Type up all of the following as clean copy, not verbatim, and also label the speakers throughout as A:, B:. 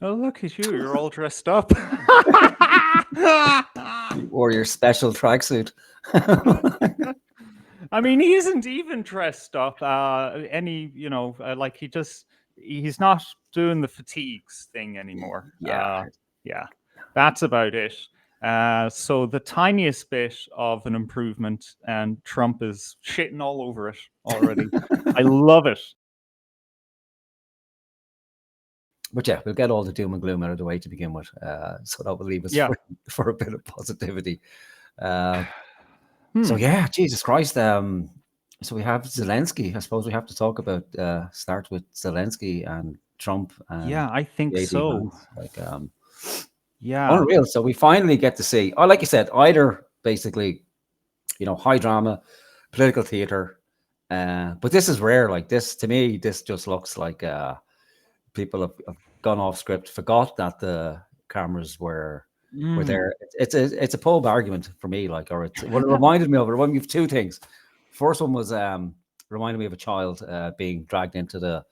A: Oh, look at you. You're all dressed up.
B: Or your special tracksuit.
A: I mean, he isn't even dressed up. Like he's not doing the fatigues thing anymore.
B: Yeah.
A: Yeah, that's about it. So the tiniest bit of an improvement, and Trump is shitting all over it already. I love it.
B: But yeah, we'll get all the doom and gloom out of the way to begin with. So that will leave us for a bit of positivity. So yeah, Jesus Christ. So we have Zelensky. I suppose we have to talk about start with Zelensky and Trump. And
A: Yeah, I think so. Yeah,
B: unreal. So we finally get to see, like you said, either basically, high drama, political theater. But this is rare. Like this, to me, this just looks like people have gone off script, forgot that the cameras were there. It's a pub argument for me. Like, or it's what it reminded me of. It reminded me of two things. First one was reminded me of a child being dragged into the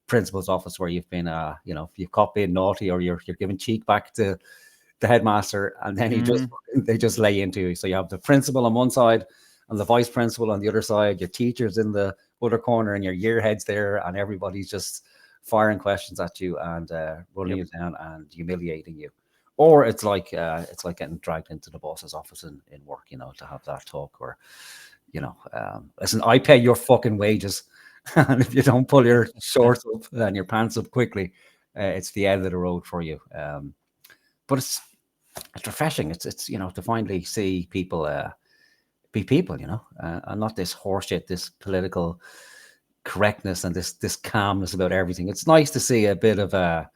B: principal's office where you've been, you've caught being naughty, or you're giving cheek back to the headmaster, and then they just lay into you. So you have the principal on one side and the vice principal on the other side, your teachers in the other corner, and your year heads there, and everybody's just firing questions at you and running you down and humiliating you. Or it's like getting dragged into the boss's office in work, to have that talk, or listen, I pay your fucking wages, and if you don't pull your shorts up and your pants up quickly, it's the end of the road for you. But it's refreshing. It's to finally see people be people, and not this horseshit, this political correctness and this calmness about everything. It's nice to see a bit of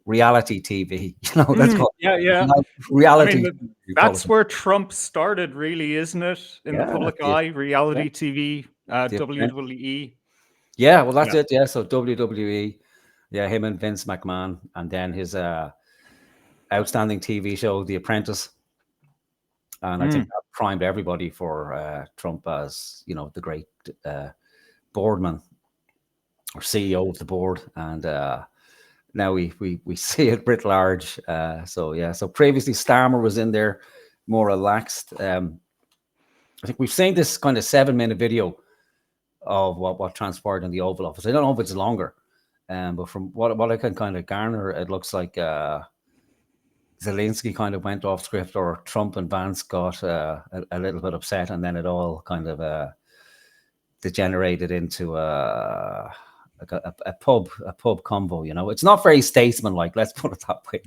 B: reality TV. Let's call it reality.
A: I mean, that's where Trump started, really, isn't it? In the public eye, reality TV, WWE.
B: Yeah, well, that's it. Yeah, so WWE. Yeah, him and Vince McMahon, and then his outstanding TV show, The Apprentice. And I think that primed everybody for Trump as, the great boardman or CEO of the board. And now we see it writ large. So previously Starmer was in there, more relaxed. I think we've seen this kind of 7-minute video of what transpired in the Oval Office. I don't know if it's longer, but from what I can kind of garner, it looks like Zelensky kind of went off script, or Trump and Vance got a little bit upset, and then it all kind of degenerated into a pub convo. It's not very statesman-like, let's put it that way.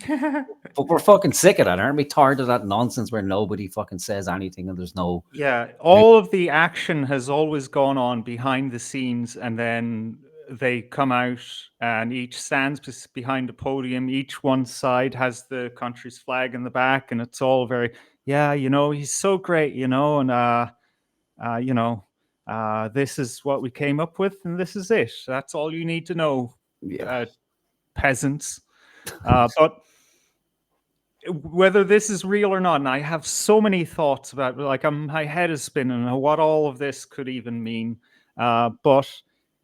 B: But we're fucking sick of that, aren't we? Tired of that nonsense where nobody fucking says anything and there's no...
A: Yeah, all of the action has always gone on behind the scenes, and then they come out and each stands behind a podium. Each one side has the country's flag in the back, and it's all very, he's so great, and this is what we came up with, and this is it. That's all you need to know, peasants. But whether this is real or not, and I have so many thoughts about, my head is spinning what all of this could even mean. But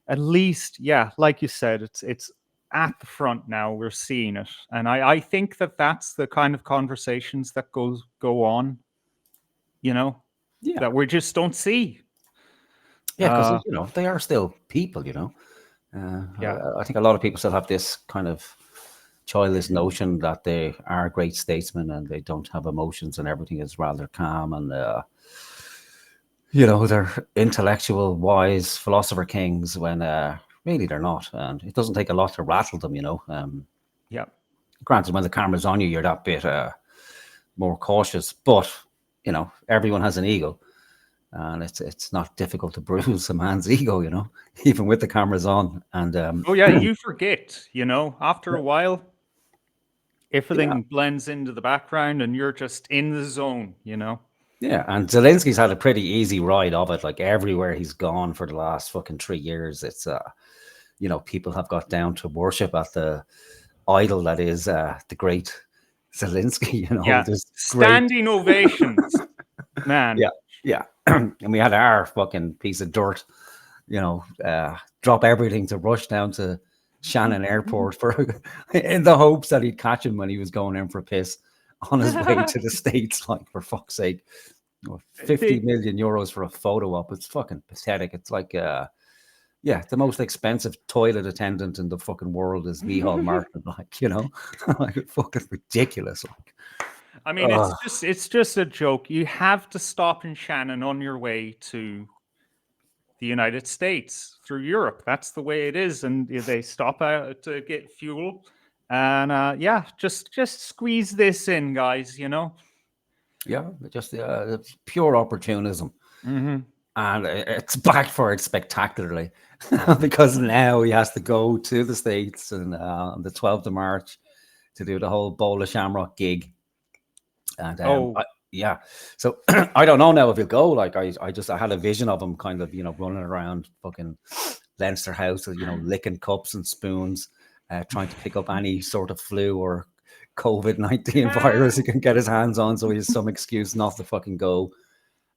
A: at least, like you said, it's at the front now. We're seeing it, and I think that's the kind of conversations that go on. That we just don't see.
B: Yeah, because they are still people. I think a lot of people still have this kind of childish notion that they are great statesmen and they don't have emotions and everything is rather calm, and they're intellectual, wise philosopher kings, when really they're not. And it doesn't take a lot to rattle them. Granted, when the camera's on you, you're that bit more cautious, but everyone has an ego, and it's not difficult to bruise a man's ego, even with the cameras on. And
A: you forget, after a while, everything blends into the background and you're just in the zone,
B: Yeah, and Zelensky's had a pretty easy ride of it. Like everywhere he's gone for the last fucking 3 years, it's people have got down to worship at the idol that is the great Zelensky.
A: Standing ovations, man.
B: Yeah. And we had our fucking piece of dirt, drop everything to rush down to Shannon Airport in the hopes that he'd catch him when he was going in for a piss on his way to the States. Like, for fuck's sake, 50 million euros for a photo op. It's fucking pathetic. It's like, yeah, the most expensive toilet attendant in the fucking world is Micheál Martin. Like, like, fucking ridiculous. Like,
A: I mean, it's just a joke. You have to stop in Shannon on your way to the United States through Europe. That's the way it is, and they stop out to get fuel, and yeah, just squeeze this in, guys.
B: Yeah, just pure opportunism,
A: Mm-hmm.
B: and it's backfired spectacularly because now he has to go to the States and on the 12th of March to do the whole Bowl of Shamrock gig, and yeah, so I don't know now if he'll go. Like, I had a vision of him kind of, running around fucking Leinster House, licking cups and spoons, trying to pick up any sort of flu or COVID-19 virus he can get his hands on, so he has some excuse not to fucking go.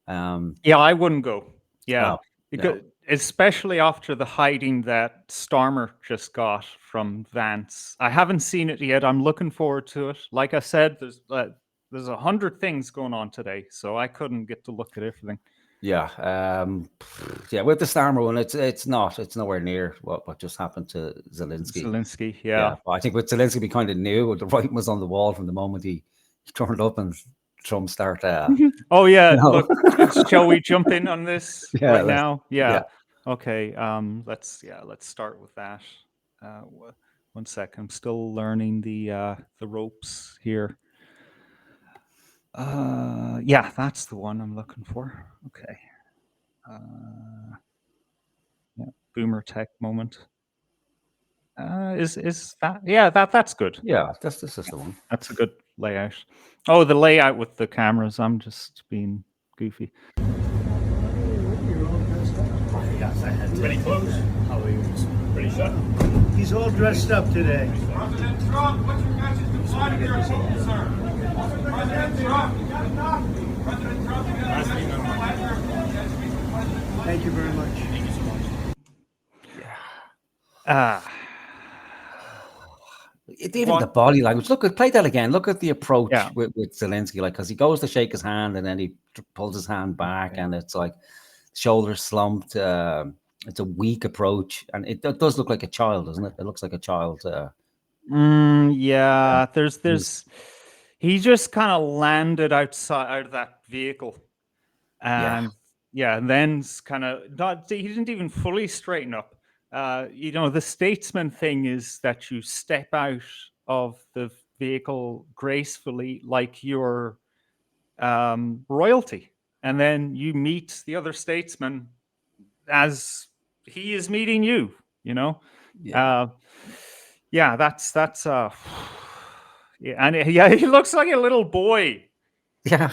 A: Yeah, I wouldn't go. Yeah,
B: no.
A: Especially after the hiding that Starmer just got from Vance. I haven't seen it yet. I'm looking forward to it. Like I said, there's 100 things going on today, so I couldn't get to look at everything.
B: Yeah, yeah. With the Starmer one, it's nowhere near what just happened to Zelenskyy.
A: Zelenskyy, yeah.
B: I think with Zelenskyy, we kind of knew the writing was on the wall from the moment he turned up and Trump started.
A: Oh yeah, look, shall we jump in on this right now? Yeah. Okay. Let's start with that. One sec. I'm still learning the ropes here. Yeah, that's the one I'm looking for. Okay. Yeah, boomer tech moment. Is that? Yeah, that's good.
B: Yeah, this is the one.
A: That's a good layout. Oh, the layout with the cameras. I'm just being goofy.
C: Pretty close. How are you? Pretty shut.
D: He's all dressed up today.
C: President Trump, what's your message to Vladimir Putin, sir? President Trump. President Trump, you got a message to Vladimir Putin.
D: Thank you very much.
C: Thank you so much.
B: Even the body language. Play that again. Look at the approach with Zelenskyy, like, because he goes to shake his hand and then he pulls his hand back, and it's like shoulders slumped. It's a weak approach, and it does look like a child, doesn't it? It looks like a child.
A: Yeah. There's. He just kind of landed out of that vehicle, and then kind of he didn't even fully straighten up. The statesman thing is that you step out of the vehicle gracefully, like you're royalty, and then you meet the other statesman as he is meeting you. That's and he looks like a little boy.
B: Yeah,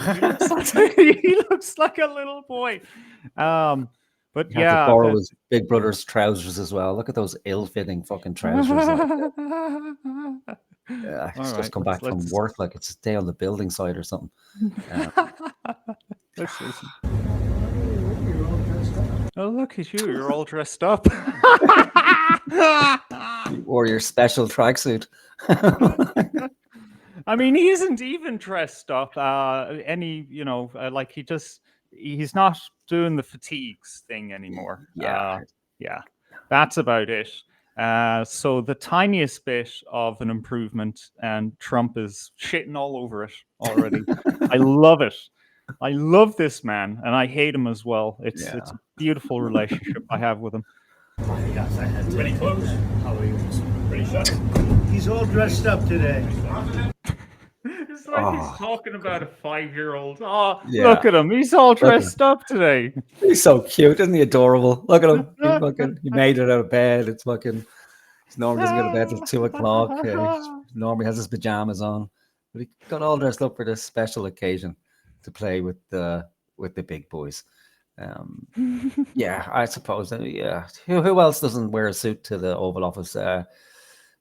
A: he looks like a little boy. But
B: you have to borrow his big brother's trousers as well. Look at those ill-fitting fucking trousers. Yeah, he's just come back from work like it's a day on the building site or something.
A: Oh, look at you! You're all dressed up.
B: You wore your special tracksuit.
A: I mean, he isn't even dressed up. Like he's not doing the fatigues thing anymore.
B: Yeah,
A: that's about it. So the tiniest bit of an improvement, and Trump is shitting all over it already. I love it. I love this man, and I hate him as well. It's a beautiful relationship I have with him.
C: Pretty close. How are you? Pretty shut.
D: He's all dressed up today.
A: It's like he's talking about a 5-year-old. Oh, look at him. He's all dressed up today.
B: He's so cute. Isn't he adorable? Look at him. He made it out of bed. It's fucking... He normally doesn't go to bed till 2 o'clock. He normally has his pajamas on. But he got all dressed up for this special occasion to play with the big boys. I suppose. Yeah. Who else doesn't wear a suit to the Oval Office?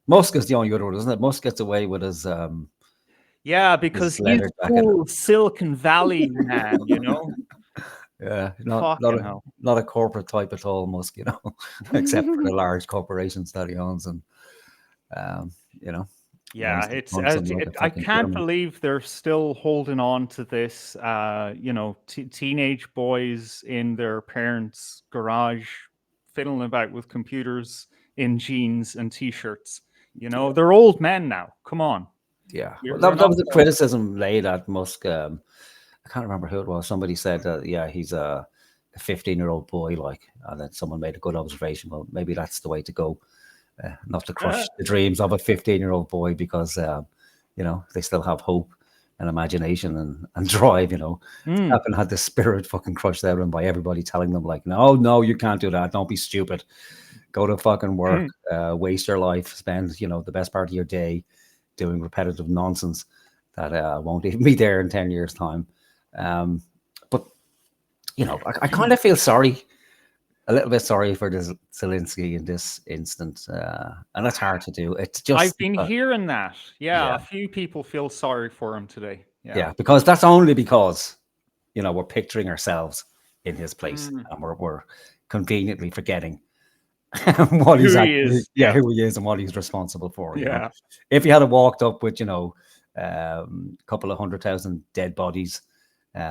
B: Musk is the only other one, isn't it? Musk gets away with his...
A: because he's a cool Silicon Valley man,
B: Yeah, not a corporate type at all, Musk, except for the large corporations that he owns and You know,
A: Yeah,
B: runs them like a
A: I
B: fucking
A: can't
B: German.
A: believe they're still holding on to this. Teenage boys in their parents' garage fiddling about with computers in jeans and t-shirts. They're old men now. Come on,
B: Yeah, well,
A: we're
B: that
A: not.
B: was the criticism laid at Musk. I can't remember who it was. Somebody said that, yeah, he's a 15-year-old boy, like, and then someone made a good observation. Well, maybe that's the way to go, not to crush the dreams of a 15-year-old boy, because they still have hope and imagination and drive.
A: Mm.
B: Happen had the spirit fucking crushed out of him by everybody telling them, like, no, you can't do that. Don't be stupid. Go to fucking work, waste your life, spend the best part of your day doing repetitive nonsense that won't even be there in 10 years' time. But I kind of feel a little bit sorry for Zelensky in this instance, and it's hard to do. It's
A: I've
B: just
A: been hearing that. Yeah,
B: yeah,
A: a few people feel sorry for him today. Yeah.
B: yeah, because that's only because we're picturing ourselves in his place,
A: Mm.
B: and we're conveniently forgetting what he's
A: Who he
B: actually,
A: is. Yeah.
B: who he is and what he's responsible for.
A: Yeah.
B: If he had walked up with a couple of 100,000 dead bodies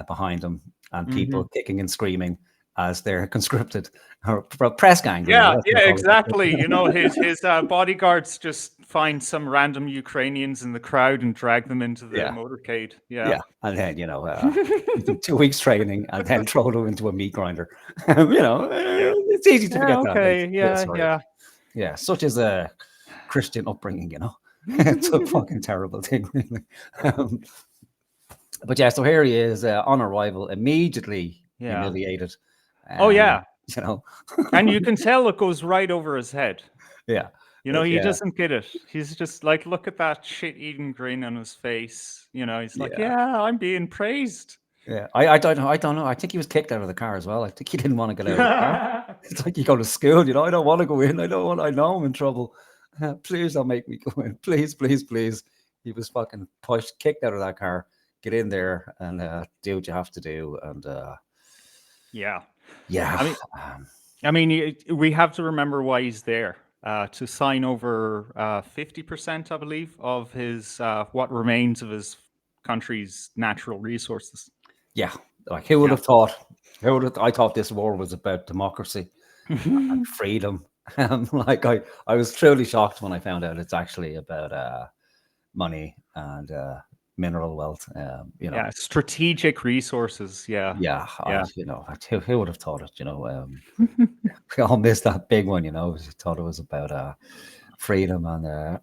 B: behind him and people
A: Mhm.
B: kicking and screaming as they're conscripted or press gang,
A: Yeah,
B: that's what
A: yeah,
B: I call it.
A: exactly. His bodyguards just find some random Ukrainians in the crowd and drag them into the
B: Yeah,
A: motorcade. Yeah.
B: yeah, and then give them 2 weeks training and then throw them into a meat grinder. It's easy to
A: Yeah,
B: forget that.
A: okay.
B: Yeah,
A: Yeah,
B: sorry.
A: yeah.
B: Yeah, such as a Christian upbringing. It's a fucking terrible thing, really. Um, but yeah, so here he is on arrival, immediately
A: Yeah.
B: humiliated.
A: Oh, yeah.
B: You know,
A: And you can tell it goes right over his head.
B: yeah,
A: He
B: yeah,
A: doesn't get it. He's just like, look at that shit-eating grin on his face. He's like,
B: yeah,
A: yeah, I'm being praised.
B: yeah. I don't know. I don't know. I think he was kicked out of the car as well. I think he didn't want to get out of the car. It's like you go to school, I don't want to go in. I don't want. I know I'm in trouble. Please don't make me go in. Please, please, please. He was fucking pushed, kicked out of that car. Get in there and do what you have to do. And
A: Yeah.
B: yeah,
A: We have to remember why he's there. To sign over 50%, I believe, of his what remains of his country's natural resources.
B: yeah. Like who would
A: Yeah.
B: have thought? I thought this war was about democracy and freedom. Like I was truly shocked when I found out it's actually about money and mineral wealth.
A: Yeah, strategic resources. Yeah.
B: Yeah,
A: Yeah.
B: who would have thought it? We all missed that big one. We thought it was about freedom and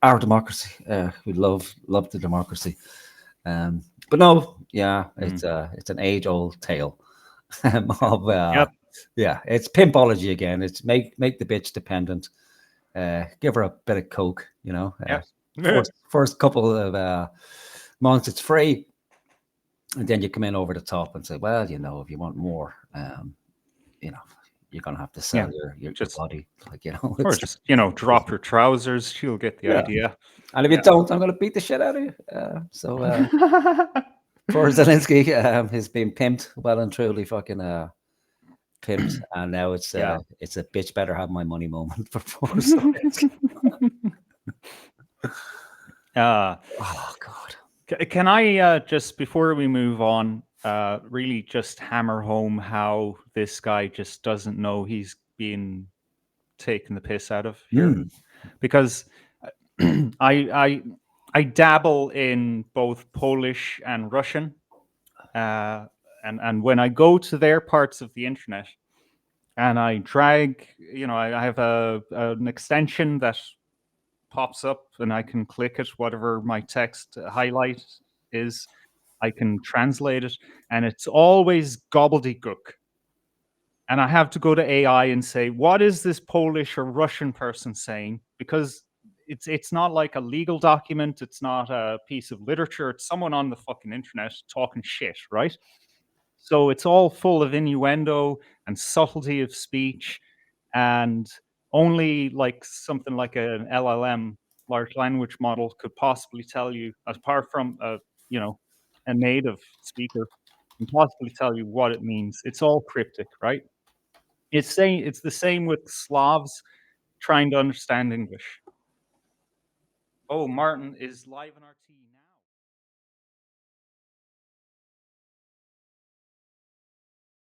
B: our democracy. We love the democracy. But no, yeah, it's an age old tale of
A: Yep.
B: yeah, it's pimpology again. It's make the bitch dependent. Give her a bit of coke.
A: Yep.
B: First couple of months it's free, and then you come in over the top and say, well, if you want more, you're gonna have to sell your body,
A: Or
B: it's,
A: just drop your trousers. She'll get the
B: yeah.
A: idea.
B: And if you don't, I'm gonna beat the shit out of you. For Zelensky, he's been pimped well and truly fucking pimped, and now it's a bitch better have my money moment for Zelensky. Oh God.
A: Can I just before we move on, really just hammer home how this guy just doesn't know he's being taken the piss out of here, because I dabble in both Polish and Russian, and when I go to their parts of the internet and I drag, I have an extension that pops up and I can click it, whatever my text highlight is, I can translate it, and it's always gobbledygook. And I have to go to AI and say, what is this Polish or Russian person saying? Because it's not like a legal document, it's not a piece of literature, it's someone on the fucking internet talking shit, right? So it's all full of innuendo and subtlety of speech, and only like something like an LLM, large language model, could possibly tell you, apart from a native speaker, can possibly tell you what it means. It's all cryptic, right? It's the same with Slavs trying to understand English. Oh, Martin is live on RT now.